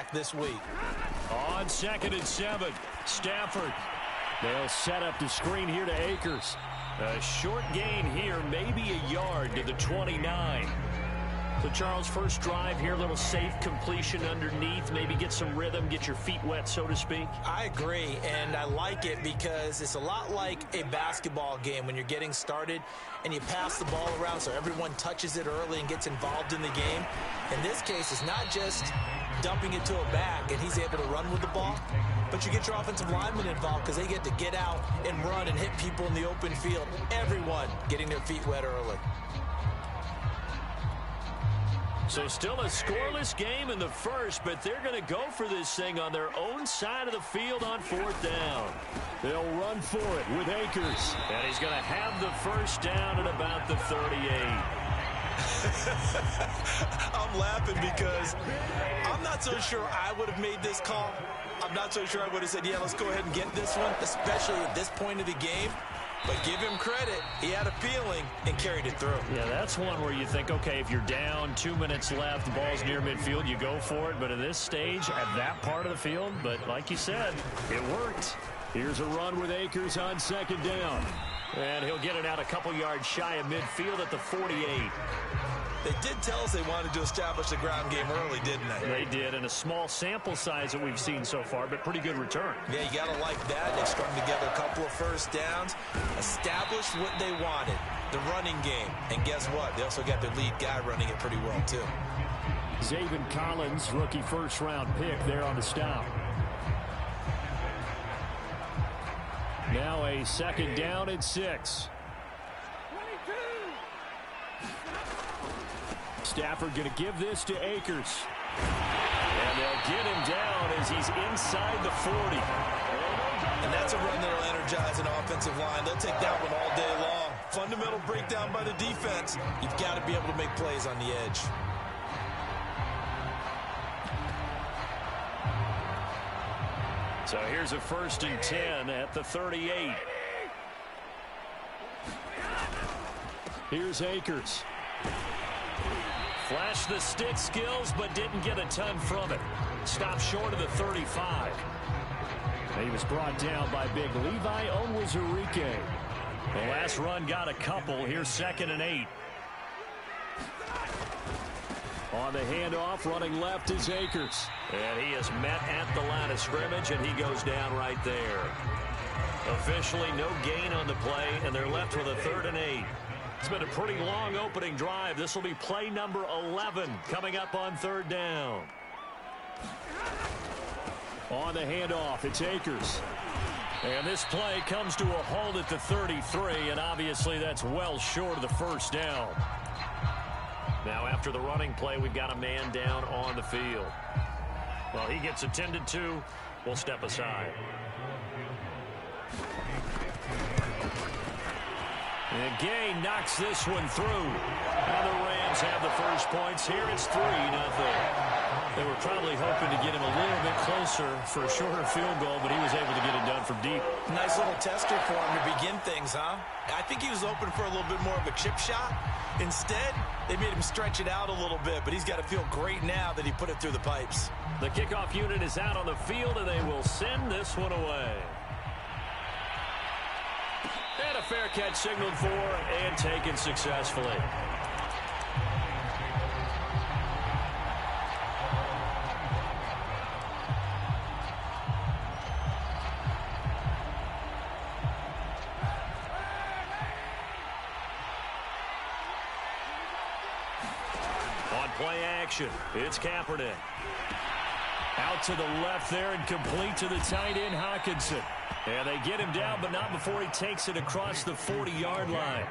half this week. On 2nd and 7, Stafford. They'll set up the screen here to Akers. A short gain here, maybe a yard to the 29. So, Charles, first drive here, a little safe completion underneath. Maybe get some rhythm, get your feet wet, so to speak. I agree, and I like it because it's a lot like a basketball game when you're getting started and you pass the ball around so everyone touches it early and gets involved in the game. In this case, it's not just dumping it to a back and he's able to run with the ball, but you get your offensive linemen involved because they get to get out and run and hit people in the open field. Everyone getting their feet wet early. So still a scoreless game in the first, but they're going to go for this thing on their own side of the field on 4th down. They'll run for it with Akers. And he's going to have the first down at about the 38. I'm laughing because I'm not so sure I would have made this call. I'm not so sure I would have said, yeah, let's go ahead and get this one, especially at this point of the game. But give him credit. He had a feeling and carried it through. Yeah, that's one where you think, okay, if you're down, 2 minutes left, the ball's near midfield, you go for it. But at this stage, at that part of the field, but like you said, it worked. Here's a run with Akers on 2nd down. And he'll get it out a couple yards shy of midfield at the 48. They did tell us they wanted to establish the ground game early, didn't they? They did, and a small sample size that we've seen so far, but pretty good return. Yeah, you got to like that. They strung together a couple of first downs, established what they wanted, the running game. And guess what? They also got their lead guy running it pretty well, too. Zaven Collins, rookie first-round pick there on the stop. Now a 2nd down and 6. Stafford going to give this to Akers. And they'll get him down as he's inside the 40. And that's a run that'll energize an offensive line. They'll take that one all day long. Fundamental breakdown by the defense. You've got to be able to make plays on the edge. So here's a 1st and 10 at the 38. Here's Akers. Flashed the stick skills, but didn't get a ton from it. Stopped short of the 35. He was brought down by big Levi Onwuzurike. The last run got a couple. Here's 2nd and 8. On the handoff, running left is Akers. And he is met at the line of scrimmage, and he goes down right there. Officially no gain on the play, and they're left with a 3rd and 8. It's been a pretty long opening drive. This will be play number 11 coming up on 3rd down. On the handoff, it's Akers. And this play comes to a halt at the 33, and obviously that's well short of the first down. Now after the running play, we've got a man down on the field. Well, he gets attended to. We'll step aside. And Gay knocks this one through. Now the Rams have the first points here. It's 3-0. They were probably hoping to get him a little bit closer for a shorter field goal, but he was able to get it done from deep. Nice little tester for him to begin things, huh? I think he was open for a little bit more of a chip shot. Instead, they made him stretch it out a little bit, but he's got to feel great now that he put it through the pipes. The kickoff unit is out on the field, and they will send this one away. And a fair catch signaled for and taken successfully. On play action, it's Kaepernick. Out to the left there and complete to the tight end, Hawkinson. And they get him down, but not before he takes it across the 40-yard line.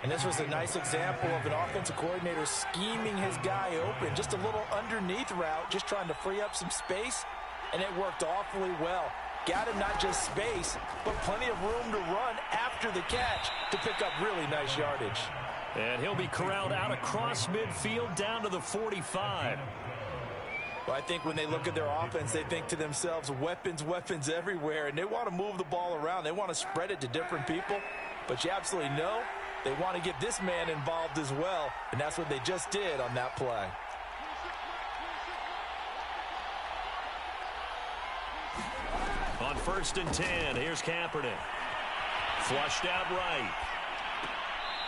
And this was a nice example of an offensive coordinator scheming his guy open. Just a little underneath route, just trying to free up some space, and it worked awfully well. Got him not just space, but plenty of room to run after the catch to pick up really nice yardage. And he'll be corralled out across midfield down to the 45. Well, I think when they look at their offense, they think to themselves, weapons, weapons everywhere, and they want to move the ball around. They want to spread it to different people, but you absolutely know they want to get this man involved as well, and that's what they just did on that play. On 1st and 10, here's Kaepernick. Flushed out right.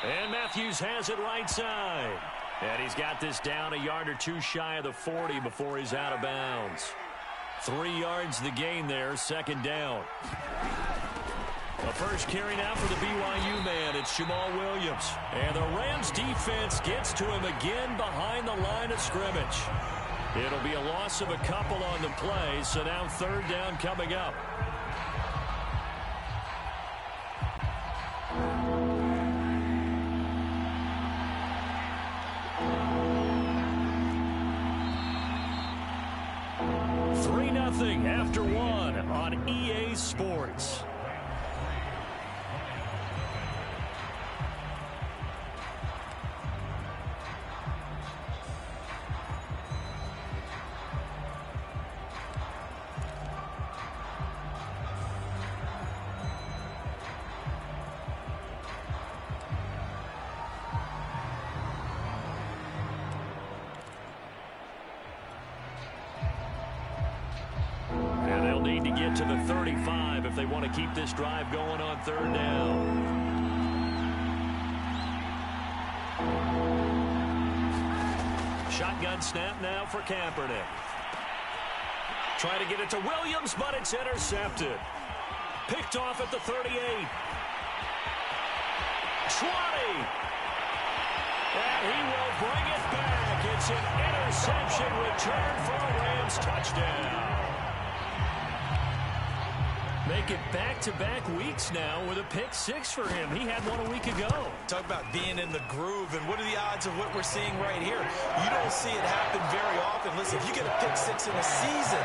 And Matthews has it right side. And he's got this down a yard or two shy of the 40 before he's out of bounds. 3 yards the gain there, 2nd down. The first carry now for the BYU man. It's Jamal Williams. And the Rams defense gets to him again behind the line of scrimmage. It'll be a loss of a couple on the play, so now 3rd down coming up. After 1 on EA Sports. To get to the 35 if they want to keep this drive going on 3rd down. Shotgun snap now for Kaepernick. Trying to get it to Williams, but it's intercepted. Picked off at the 38. 20. And he will bring it back. It's an interception return for a Rams touchdown. Make it back-to-back weeks now with a pick 6 for him. He had one a week ago. Talk about being in the groove, and what are the odds of what we're seeing right here? You don't see it happen very often. Listen, if you get a pick 6 in a season,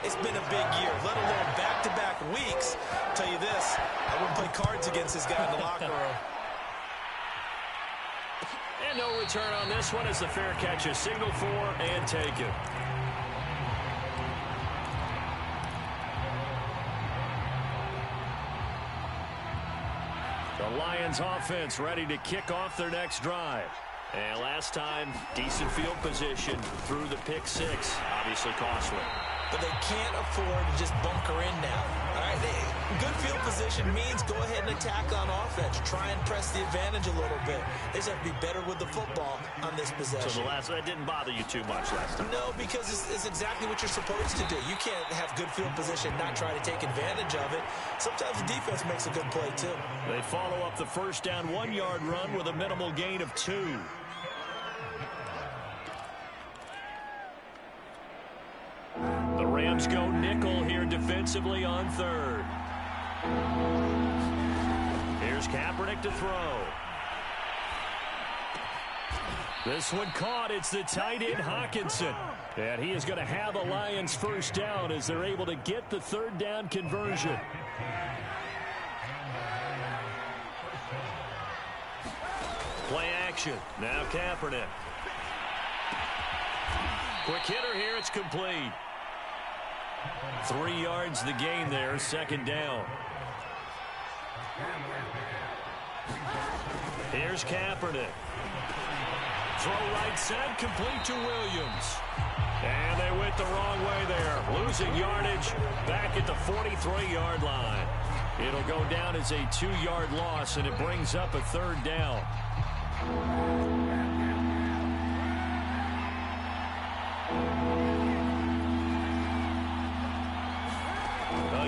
it's been a big year, let alone back-to-back weeks. I'll tell you this, I wouldn't play cards against this guy in the locker room. And no return on this one as the fair catch is signaled for and taken. The Lions offense ready to kick off their next drive. And last time, decent field position through the pick 6. Obviously costly. But they can't afford to just bunker in now. All right, good field position means go ahead and attack on offense. Try and press the advantage a little bit. They just have to be better with the football on this possession. So that didn't bother you too much last time? No, because it's exactly what you're supposed to do. You can't have good field position, not try to take advantage of it. Sometimes the defense makes a good play, too. They follow up the first down 1-yard run with a minimal gain of 2. The Rams go nickel here defensively on 3rd. Here's Kaepernick to throw. This one caught. It's the tight end Hawkinson. And he is going to have the Lions first down as they're able to get the 3rd down conversion. Play action. Now Kaepernick. Quick hitter here. It's complete. 3 yards the gain there. 2nd down. Here's Kaepernick. Throw right side, complete to Williams. And they went the wrong way there. Losing yardage back at the 43-yard line. It'll go down as a 2-yard loss, and it brings up a 3rd down.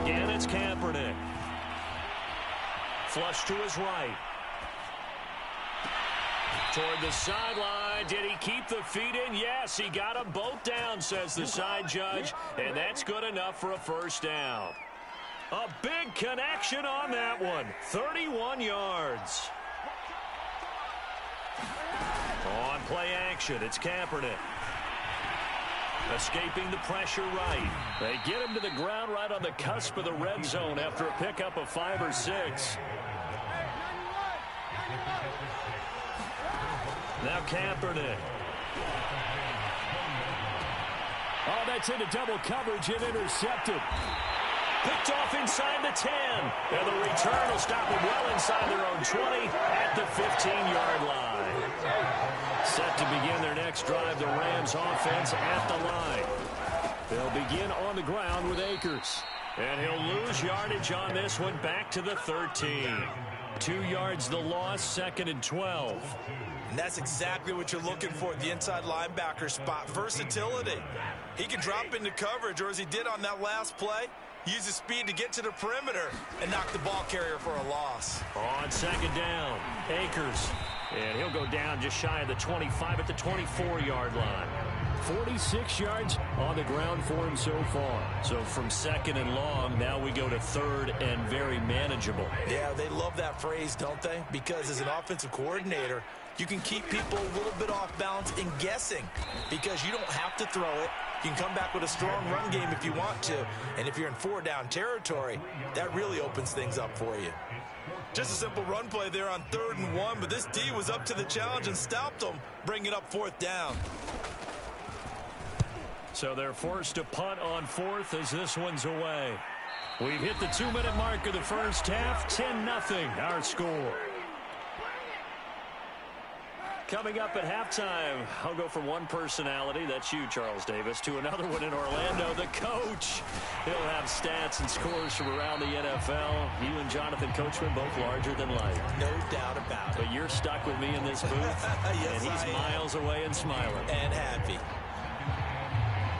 Again, it's Kaepernick. Flush to his right. Toward the sideline. Did he keep the feet in? Yes, he got them both down, says the side judge. And that's good enough for a first down. A big connection on that one. 31 yards. On play action, it's Kaepernick. Escaping the pressure right. They get him to the ground right on the cusp of the red zone after a pickup of 5 or 6. Now Kaepernick. Oh, that's into double coverage and intercepted. Picked off inside the 10. And the return will stop him well inside their own 20 at the 15-yard line. Set to begin their next drive, the Rams offense at the line. They'll begin on the ground with Akers. And he'll lose yardage on this one, back to the 13. 2 yards the loss, 2nd and 12. And that's exactly what you're looking for at the inside linebacker spot. Versatility. He can drop into coverage, or as he did on that last play, use his speed to get to the perimeter and knock the ball carrier for a loss. On 2nd down, Akers. And he'll go down just shy of the 25 at the 24-yard line. 46 yards on the ground for him so far. So from 2nd and long, now we go to 3rd and very manageable. Yeah, they love that phrase, don't they? Because as an offensive coordinator, you can keep people a little bit off balance and guessing because you don't have to throw it. You can come back with a strong run game if you want to. And if you're in 4-down territory, that really opens things up for you. Just a simple run play there on 3rd and 1, but this D was up to the challenge and stopped them, bringing up 4th down. So they're forced to punt on 4th as this one's away. We've hit the 2-minute mark of the first half. 10-0 our score. Coming up at halftime, I'll go from one personality, that's you, Charles Davis, to another one in Orlando, the coach. He'll have stats and scores from around the NFL. You and Jonathan Coachman both larger than life. No doubt about it. But you're stuck with me in this booth, yes, and he's miles away and smiling. And happy.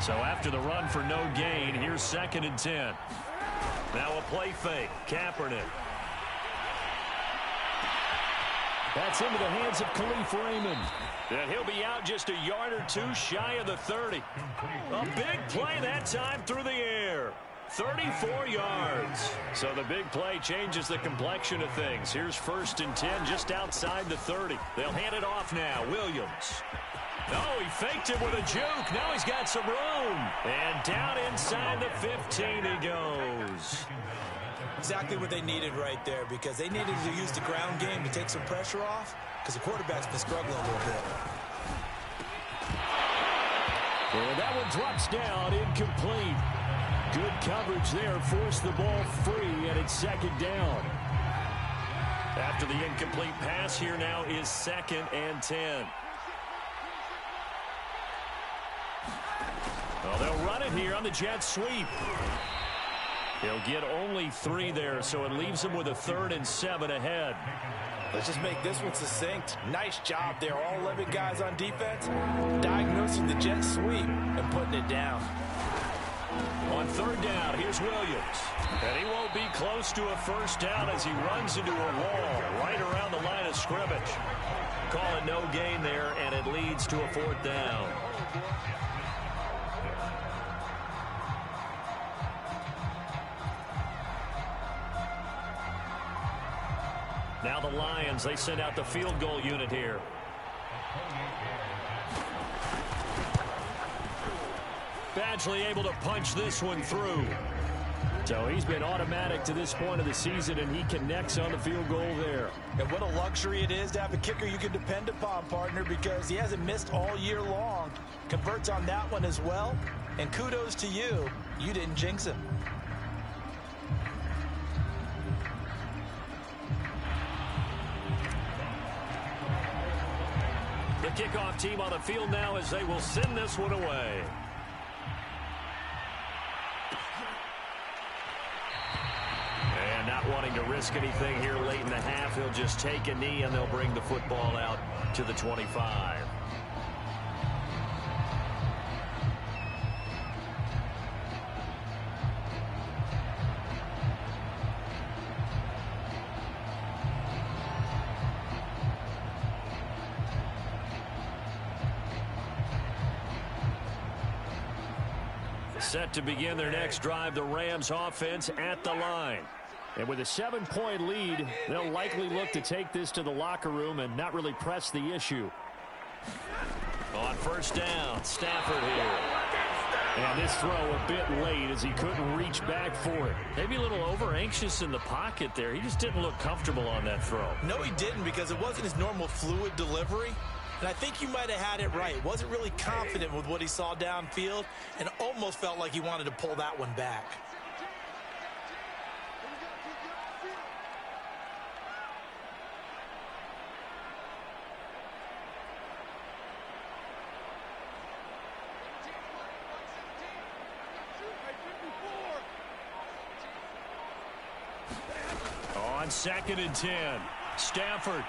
So after the run for no gain, here's 2nd and 10. Now a play fake. Kaepernick. That's into the hands of Khalif Raymond. And he'll be out just a yard or two shy of the 30. A big play that time through the air. 34 yards. So the big play changes the complexion of things. Here's 1st and 10 just outside the 30. They'll hand it off now. Williams. Oh, he faked it with a juke. Now he's got some room. And down inside the 15 he goes. Exactly what they needed right there because they needed to use the ground game to take some pressure off because the quarterback's been struggling a little bit. And that one drops down, incomplete. Good coverage there, forced the ball free, and it's 2nd down. After the incomplete pass, here now is 2nd and 10. Well, they'll run it here on the jet sweep. He'll get only 3 there, so it leaves him with a 3rd and 7 ahead. Let's just make this one succinct. Nice job there. All 11 guys on defense diagnosing the jet sweep and putting it down. On 3rd down, here's Williams. And he won't be close to a 1st down as he runs into a wall right around the line of scrimmage. Call it no gain there, and it leads to a 4th down. Now the Lions, they send out the field goal unit here. Badgley able to punch this one through. So he's been automatic to this point of the season, and he connects on the field goal there. And what a luxury it is to have a kicker you can depend upon, partner, because he hasn't missed all year long. Converts on that one as well. And kudos to you. You didn't jinx him. The kickoff team on the field now as they will send this one away. And not wanting to risk anything here late in the half, he'll just take a knee and they'll bring the football out to the 25. Set to begin their next drive, the Rams offense at the line. And with a 7-point lead, they'll likely look to take this to the locker room and not really press the issue. On 1st down, Stafford here. And this throw a bit late as he couldn't reach back for it. Maybe a little over-anxious in the pocket there. He just didn't look comfortable on that throw. No, he didn't, because it wasn't his normal fluid delivery. And I think you might have had it right. Wasn't really confident with what he saw downfield and almost felt like he wanted to pull that one back. on 2nd and 10. Stafford.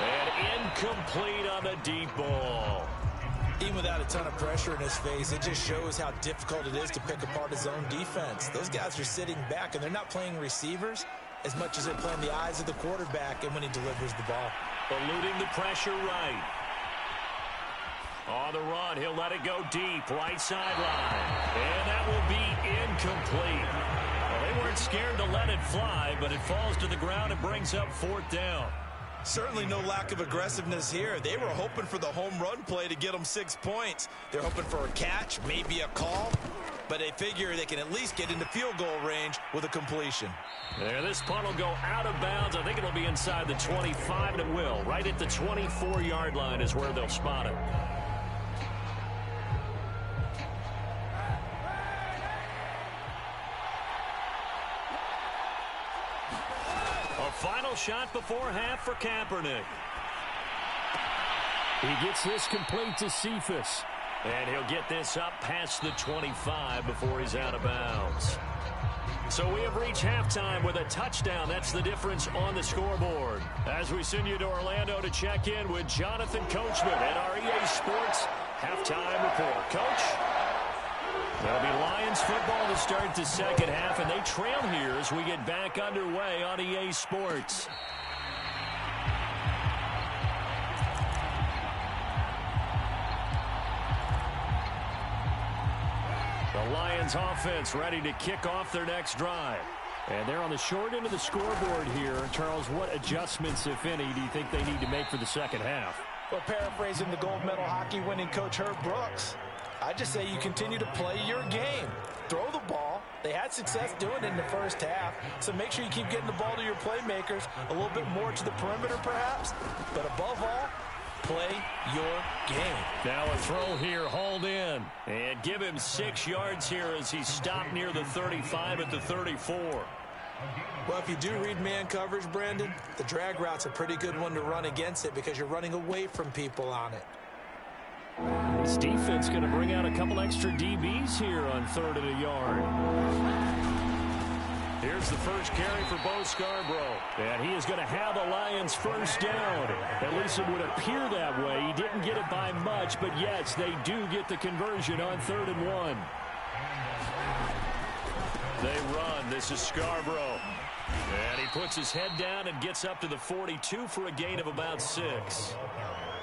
And incomplete on the deep ball. Even without a ton of pressure in his face, it just shows how difficult it is to pick apart his own defense. Those guys are sitting back, and they're not playing receivers as much as they're playing the eyes of the quarterback and when he delivers the ball. Eluding the pressure right. On the run, he'll let it go deep, right sideline. And that will be incomplete. Well, they weren't scared to let it fly, but it falls to the ground and brings up 4th down. Certainly no lack of aggressiveness here. They were hoping for the home run play to get them 6 points. They're hoping for a catch, maybe a call, but they figure they can at least get into field goal range with a completion. There, this punt will go out of bounds. I think it'll be inside the 25, and it will. Right at the 24-yard line is where they'll spot it. Final shot before half for Kaepernick. He gets this complete to Cephas. And he'll get this up past the 25 before he's out of bounds. So we have reached halftime with a touchdown. That's the difference on the scoreboard. As we send you to Orlando to check in with Jonathan Coachman at our EA Sports Halftime Report. Coach? There'll be Lions football to start the second half, and they trail here as we get back underway on EA Sports. The Lions offense ready to kick off their next drive. And they're on the short end of the scoreboard here. Charles, what adjustments, if any, do you think they need to make for the second half? Well, paraphrasing the gold medal hockey winning coach Herb Brooks, I just say you continue to play your game. Throw the ball. They had success doing it in the first half, so make sure you keep getting the ball to your playmakers, a little bit more to the perimeter perhaps, but above all, play your game. Now a throw here, hauled in, and give him 6 yards here as he stopped near the 35 at the 34. Well, if you do read man coverage, Brandon, the drag route's a pretty good one to run against it because you're running away from people on it. This defense going to bring out a couple extra DBs here on 3rd and a yard. Here's the first carry for Bo Scarborough. And he is going to have the Lions first down. At least it would appear that way. He didn't get it by much, but yes, they do get the conversion on 3rd and 1. They run. This is Scarborough. And he puts his head down and gets up to the 42 for a gain of about 6.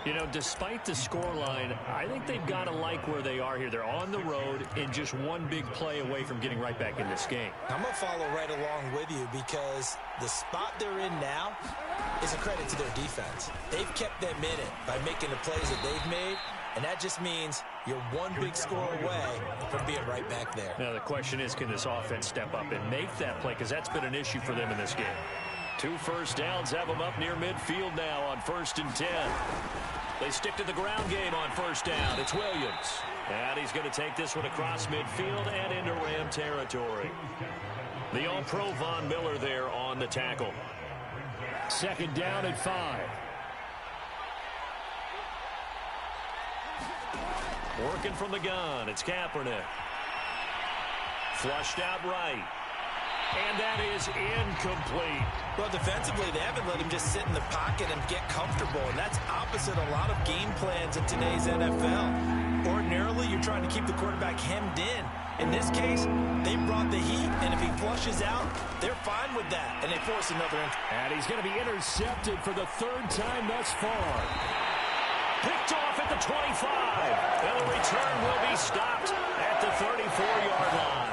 You know, despite the scoreline, I think they've got to like where they are here. They're on the road and just one big play away from getting right back in this game. I'm going to follow right along with you because the spot they're in now is a credit to their defense. They've kept them in it by making the plays that they've made, and that just means you're one big score away from being right back there. Now, the question is, can this offense step up and make that play? Because that's been an issue for them in this game. 2 first downs have them up near midfield now on 1st and 10. They stick to the ground game on 1st down. It's Williams. And he's going to take this one across midfield and into Ram territory. The All-Pro Von Miller there on the tackle. 2nd down and 5. Working from the gun. It's Kaepernick. Flushed out right. And that is incomplete. Well, defensively, they haven't let him just sit in the pocket and get comfortable, and that's opposite a lot of game plans in today's NFL. Ordinarily, you're trying to keep the quarterback hemmed in. In this case, they brought the heat, and if he flushes out, they're fine with that, and they force another entry. And he's going to be intercepted for the 3rd time thus far. Picked off at the 25. And the return will be stopped at the 34-yard line.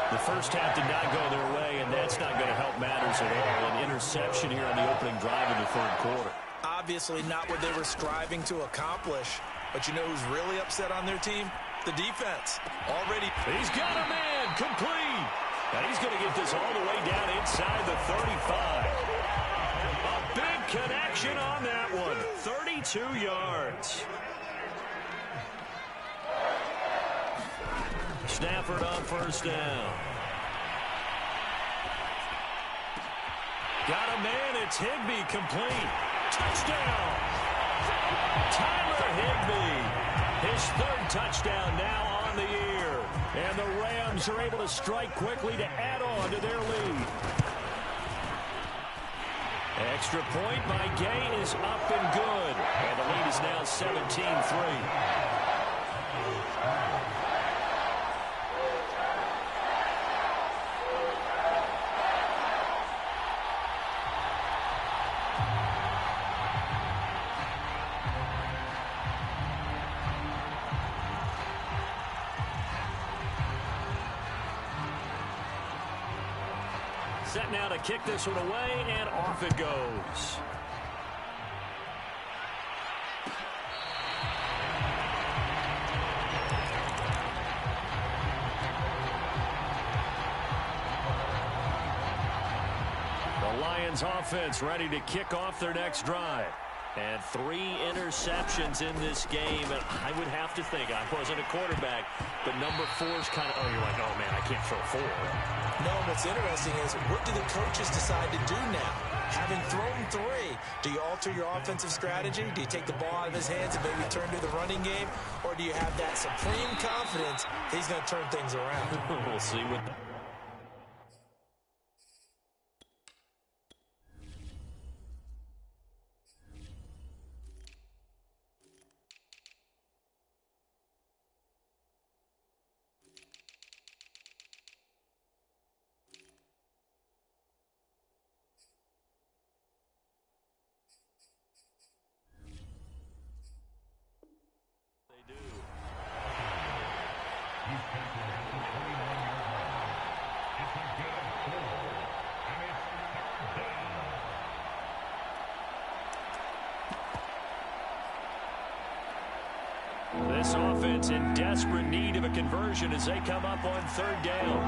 The first half did not go their way, and that's not going to help matters at all. An interception here on the opening drive of the 3rd quarter. Obviously not what they were striving to accomplish. But you know who's really upset on their team? The defense. Already. He's got a man complete. And he's going to get this all the way down inside the 35. A big connection on that one. 32 yards. Stafford on 1st down. Got a man. It's Higbee complete. Touchdown. Tyler Higbee. His 3rd touchdown now on the year. And the Rams are able to strike quickly to add on to their lead. Extra point by Gay is up and good. And the lead is now 17-3. Set now to kick this one away, and off it goes. The Lions offense ready to kick off their next drive. And 3 interceptions in this game. And I would have to think, I wasn't a quarterback, but number 4's kind of, oh, you're like, oh, man, I can't throw 4. No, what's interesting is what do the coaches decide to do now? Having thrown 3, do you alter your offensive strategy? Do you take the ball out of his hands and maybe turn to the running game? Or do you have that supreme confidence that he's going to turn things around? We'll see what... This offense in desperate need of a conversion as they come up on 3rd down.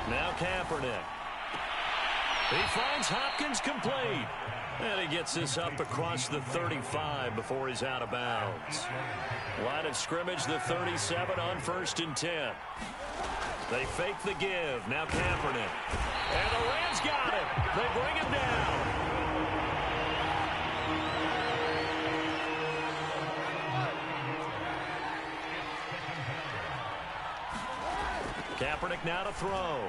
Now Kaepernick. He finds Hopkins complete. And he gets this up across the 35 before he's out of bounds. Line of scrimmage, the 37 on 1st and 10. They fake the give. Now Kaepernick. And the Rams got him. They bring him down. Kaepernick now to throw.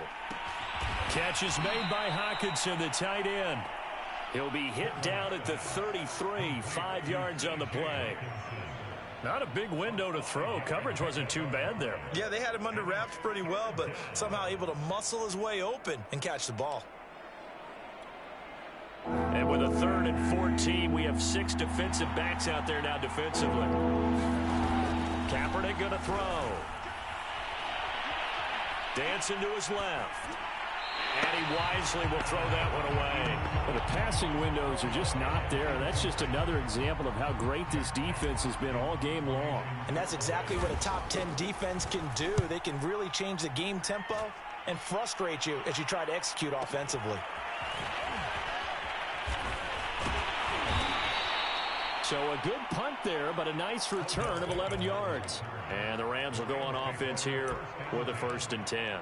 Catch is made by Hockenson, the tight end. He'll be hit down at the 33, 5 yards on the play. Not a big window to throw. Coverage wasn't too bad there. Yeah, they had him under wraps pretty well, but somehow able to muscle his way open and catch the ball. And with a 3rd and 14, we have 6 defensive backs out there now defensively. Kaepernick going to throw. Dancing to his left. And he wisely will throw that one away. Well, the passing windows are just not there. That's just another example of how great this defense has been all game long. And that's exactly what a top 10 defense can do. They can really change the game tempo and frustrate you as you try to execute offensively. So a good punt there, but a nice return of 11 yards. And the Rams will go on offense here with a 1st and 10.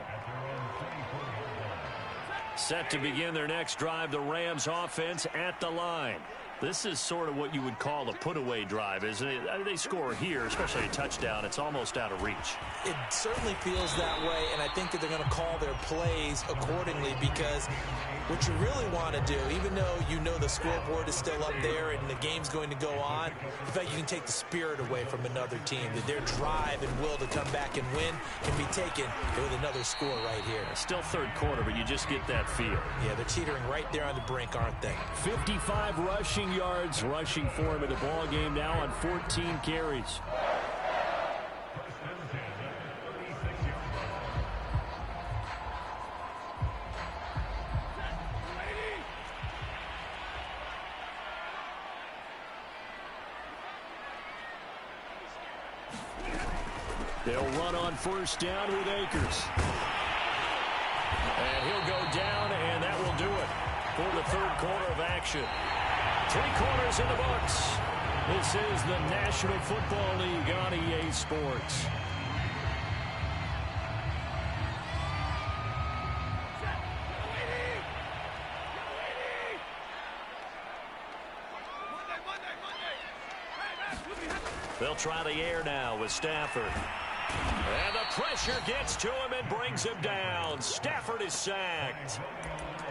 Set to begin their next drive, the Rams offense at the line. This is sort of what you would call a put-away drive, isn't it? They score here, especially a touchdown. It's almost out of reach. It certainly feels that way, and I think that they're going to call their plays accordingly because what you really want to do, even though you know the scoreboard is still up there and the game's going to go on, in fact, you can take the spirit away from another team, that their drive and will to come back and win can be taken with another score right here. Still 3rd quarter, but you just get that feel. Yeah, they're teetering right there on the brink, aren't they? 55 rushing yards rushing for him in the ball game now on 14 carries. They'll run on 1st down with Akers. And he'll go down, and that will do it for the 3rd quarter of action. 3 quarters in the books. This is the National Football League on EA Sports. They'll try the air now with Stafford. And the pressure gets to him and brings him down. Stafford is sacked.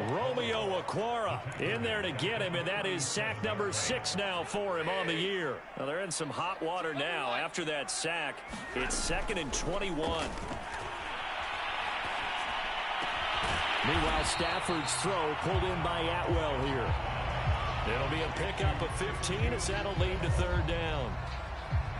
Romeo Okwara in there to get him, and that is sack number 6 now for him on the year. Now they're in some hot water now after that sack. It's 2nd and 21. Meanwhile, Stafford's throw pulled in by Atwell here. It'll be a pickup of 15 as that'll lead to 3rd down.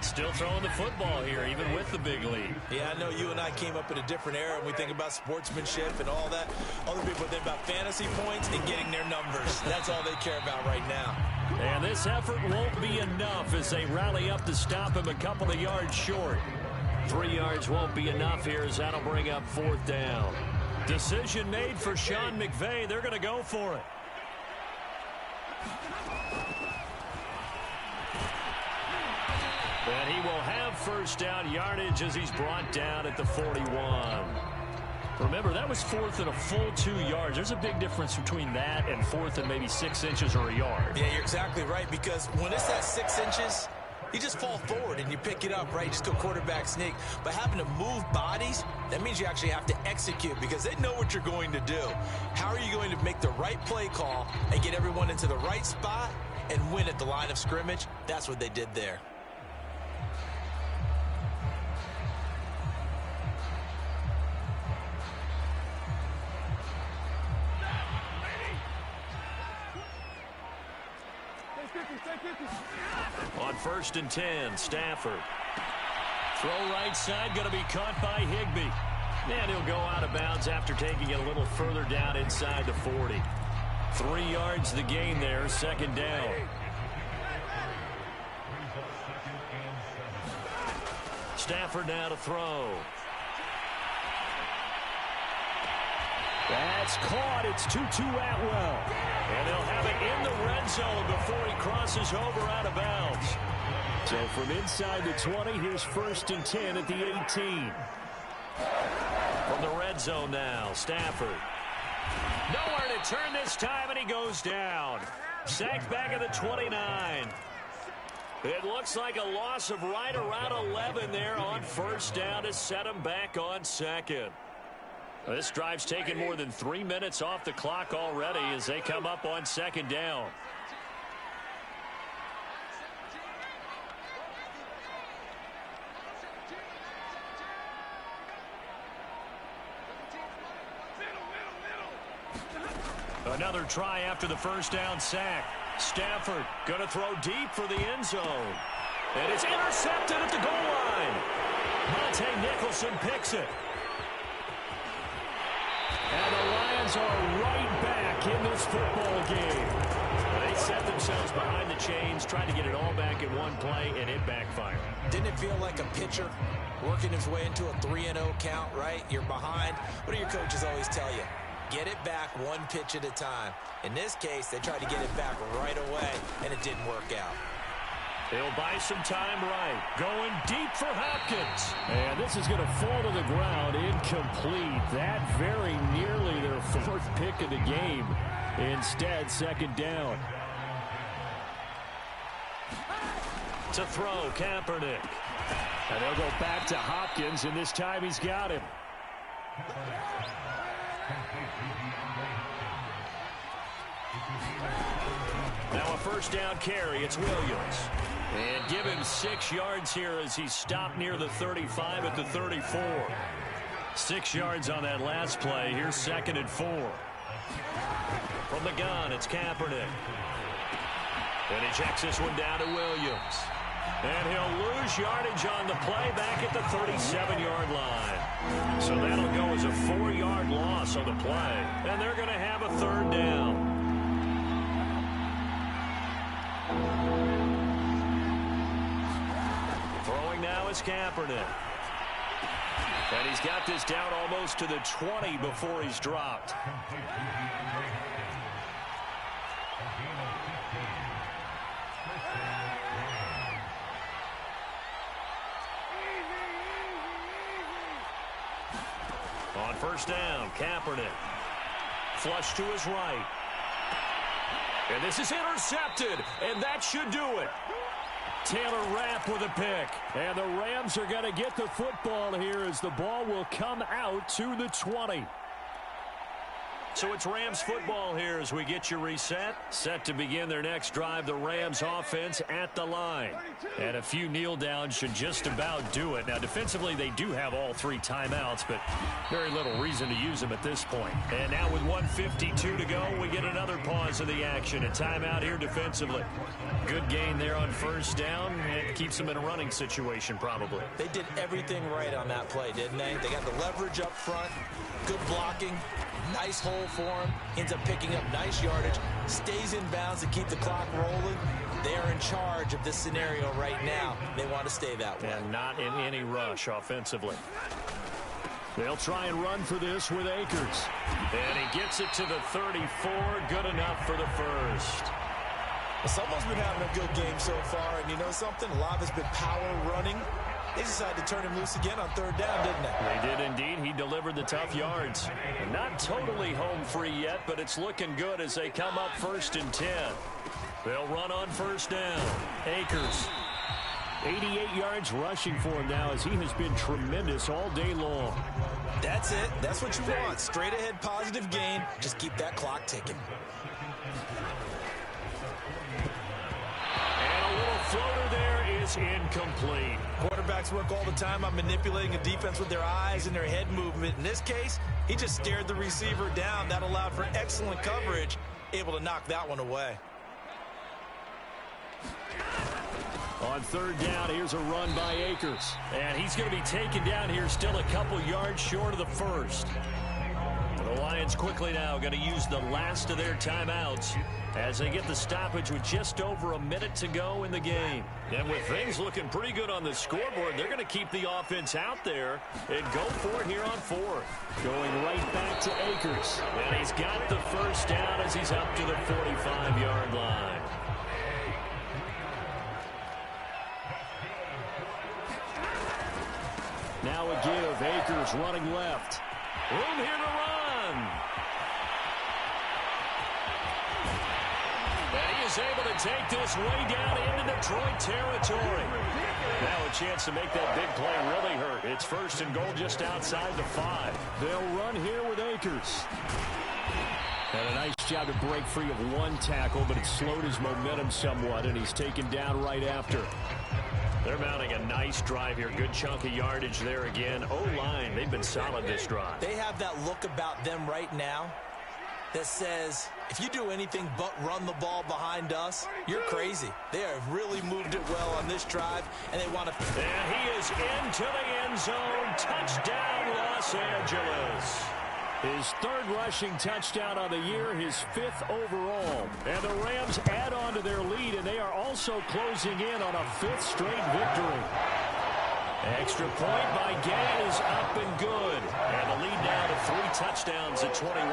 Still throwing the football here, even with the big lead. Yeah, I know you and I came up in a different era, and we think about sportsmanship and all that. Other people think about fantasy points and getting their numbers. That's all they care about right now. And this effort won't be enough as they rally up to stop him a couple of yards short. 3 yards won't be enough here as that'll bring up 4th down. Decision made for Sean McVay. They're going to go for it. And he will have 1st down yardage as he's brought down at the 41. Remember, that was 4th and a full 2 yards. There's a big difference between that and 4th and maybe 6 inches or a yard. Yeah, you're exactly right, because when it's at 6 inches, you just fall forward and you pick it up, right? Just go quarterback sneak. But having to move bodies, that means you actually have to execute because they know what you're going to do. How are you going to make the right play call and get everyone into the right spot and win at the line of scrimmage? That's what they did there. On 1st and 10, Stafford. Throw right side, going to be caught by Higbee. And he'll go out of bounds after taking it a little further down inside the 40. 3 yards the gain there, 2nd down. Stafford now to throw. That's caught. It's 2-2 Atwell. And they'll have it in the red zone before he crosses over out of bounds. So from inside the 20, here's 1st and 10 at the 18. From the red zone now, Stafford. Nowhere to turn this time, and he goes down. Sacked back at the 29. It looks like a loss of right around 11 there on 1st down to set him back on 2nd. This drive's taken more than 3 minutes off the clock already as they come up on 2nd down. Another try after the 1st down sack. Stafford going to throw deep for the end zone. And it's intercepted at the goal line. Monte Nicholson picks it. And the Lions are right back in this football game. Well, they set themselves behind the chains, trying to get it all back in one play, and it backfired. Didn't it feel like a pitcher working his way into a 3-0 count, right? You're behind. What do your coaches always tell you? Get it back one pitch at a time. In this case, they tried to get it back right away, and it didn't work out. He'll buy some time right. Going deep for Hopkins. And this is going to fall to the ground incomplete. That very nearly their 4th pick of the game. Instead, 2nd down. To throw, Kaepernick. And they'll go back to Hopkins, and this time he's got him. Now a 1st down carry. It's Williams. And give him 6 yards here as he stopped near the 35 at the 34. 6 yards on that last play. Here's 2nd and 4. From the gun, it's Kaepernick. And he checks this one down to Williams. And he'll lose yardage on the play back at the 37-yard line. So that'll go as a 4-yard loss on the play. And they're going to have a 3rd down. Throwing now is Kaepernick. And he's got this down almost to the 20 before he's dropped. On 1st down, Kaepernick. Flush to his right. And this is intercepted, and that should do it. Taylor Rapp with a pick. And the Rams are going to get the football here as the ball will come out to the 20. So it's Rams football here as we get you reset. Set to begin their next drive, the Rams offense at the line. And a few kneel downs should just about do it. Now defensively they do have all 3 timeouts, but very little reason to use them at this point. And now with 1:52 to go, we get another pause of the action. A timeout here defensively. Good gain there on first down. It keeps them in a running situation probably. They did everything right on that play, didn't they? They got the leverage up front, good blocking. Nice hole for him. Ends up picking up nice yardage. Stays in bounds to keep the clock rolling. They are in charge of this scenario right now. They want to stay that way. And not in any rush offensively. They'll try and run for this with Akers. And he gets it to the 34. Good enough for the first. Well, someone's been having a good game so far. And you know something? A lot of it's been power running. They decided to turn him loose again on third down, didn't they? They did indeed. He delivered the tough yards. Not totally home free yet, but it's looking good as they come up 1st and 10. They'll run on first down. Akers. 88 yards rushing for him now as he has been tremendous all day long. That's it. That's what you want. Straight ahead positive gain. Just keep that clock ticking. And a little floater there is incomplete. Quarterbacks work all the time on manipulating a defense with their eyes and their head movement. In this case, he just stared the receiver down. That allowed for excellent coverage, able to knock that one away. On third down, here's a run by Akers. And he's going to be taken down here still a couple yards short of the first. The Lions quickly now going to use the last of their timeouts as they get the stoppage with just over a minute to go in the game. And with things looking pretty good on the scoreboard, they're going to keep the offense out there and go for it here on 4th. Going right back to Akers. And he's got the first down as he's up to the 45-yard line. Now a give. Akers running left. Room here to run. And he is able to take this way down into Detroit territory. Now a chance to make that big play really hurt. It's 1st and goal just outside the 5. They'll run here with Akers. And a nice job to break free of one tackle, but it slowed his momentum somewhat, and he's taken down right after. They're mounting a nice drive here. Good chunk of yardage there again. O-line, they've been solid this drive. They have that look about them right now that says, if you do anything but run the ball behind us, you're crazy. They have really moved it well on this drive, and they want to... And he is into the end zone. Touchdown, Los Angeles. His 3rd rushing touchdown on the year, his 5th overall. And the Rams add on to their lead, and they are also closing in on a 5th straight victory. Extra point by Gay is up and good. And the lead now to 3 touchdowns at 21.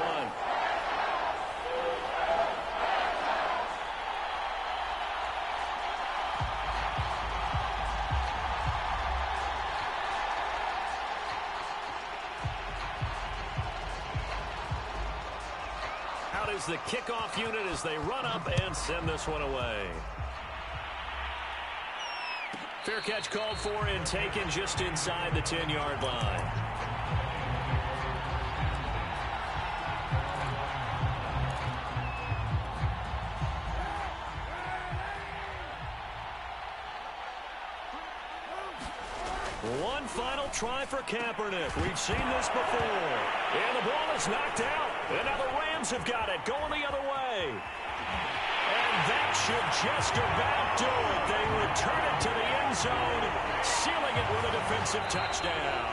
Is the kickoff unit as they run up and send this one away. Fair catch called for and taken just inside the 10-yard line. One final try for Kaepernick. We've seen this before. And the ball is knocked out. And now the Rams have got it going the other way. And that should just about do it. They return it to the end zone, sealing it with a defensive touchdown.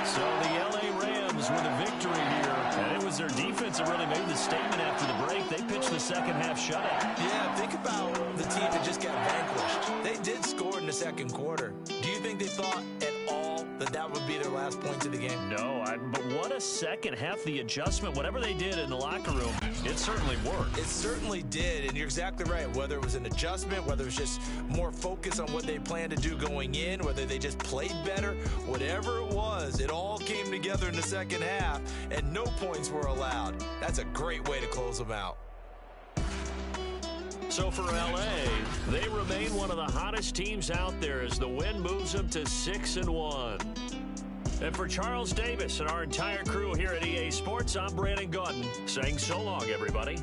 So the L.A. Rams with a victory here. And it was their defense that really made the statement after the break. They pitched the second half shutout. Yeah, think about the team that just got vanquished. They did score in the second quarter. Do you think they thought at all that that would be their last points of the game? No, but what a second half. The adjustment, whatever they did in the locker room, it certainly worked. It certainly did, and you're exactly right. Whether it was an adjustment, whether it was just more focus on what they planned to do going in, whether they just played better, whatever it was, it all came together in the second half, and no points were allowed. That's a great way to close them out. So for L.A., they remain one of the hottest teams out there as the win moves them to 6-1. And for Charles Davis and our entire crew here at EA Sports, I'm Brandon Gaudin saying so long, everybody.